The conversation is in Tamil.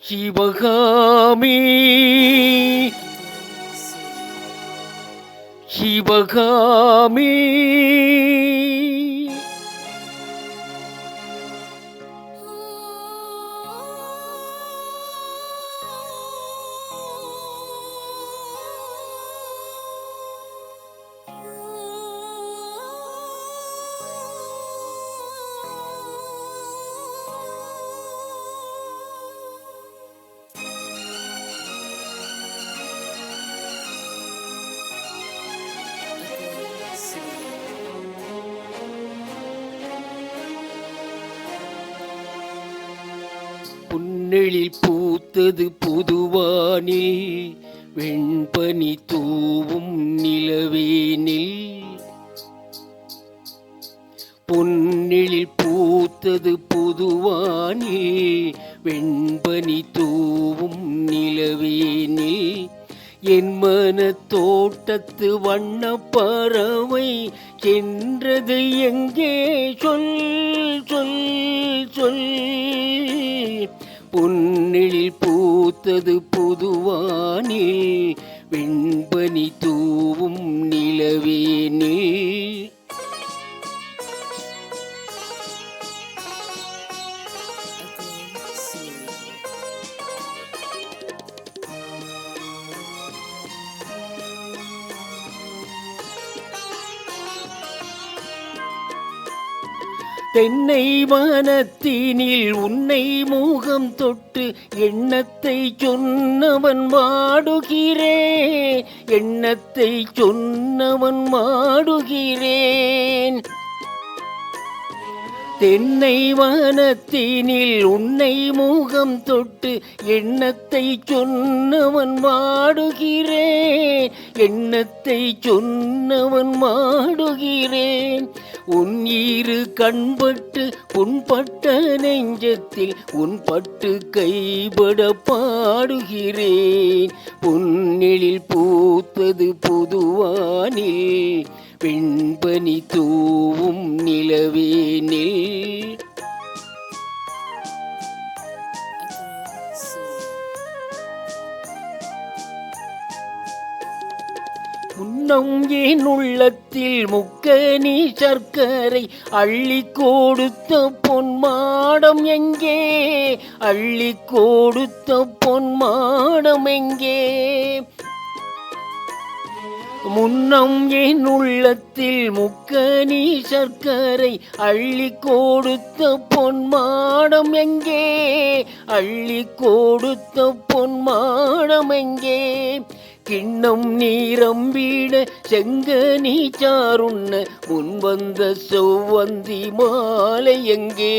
சிவகாமி சிவகாமி புன்னெழில் பூத்தது புதுவானில் வெண்பனி தூவும் நிலவேனில். பொன்னெழில் பூத்தது புதுவானில் வெண்பனி தூவும் நிலவேனில். என் மன தோட்டத்து வண்ண பறவை சென்றது எங்கே சொல் சொல் சொல். பொன்னெழில் பூத்தது புதுவானில் வெண்பனி தூவும் நிலவேனில். தென்னை வனத்தினில் உன்னை முகம் தொட்டு எண்ணத்தை சொன்னவன் மாடுகிறேன், எண்ணத்தை சொன்னவன் மாடுகிறேன். தென்னை வனத்தினில் உன்னை முகம் தொட்டு எண்ணத்தை சொன்னவன் மாடுகிறேன், எண்ணத்தை சொன்னவன் மாடுகிறேன். உன் இரு கண்பட்டு புண்பட்ட நெஞ்சத்தில் உன் பட்டு கைபட பாடுகிறேன். பொன்னெழில் பூத்தது புதுவானில் வெண்பனி தூவும் நிலவேனில். முன்னம் என் உள்ளத்தில் முக்கனி சர்க்கரை அள்ளி கொடுத்த பொன்மாடம் எங்கே, அள்ளி கொடுத்த பொன்மாடம் எங்கே. முன்னம் என் உள்ளத்தில் முக்கனி சர்க்கரை அள்ளி கொடுத்த பொன்மாடம் எங்கே, அள்ளி கொடுத்த பொன்மாடம் எங்கே. கிண்ணம் நீரம்பிட செங்கனி சாருண்ண முன்வந்த செவ்வந்தி மாலை எங்கே.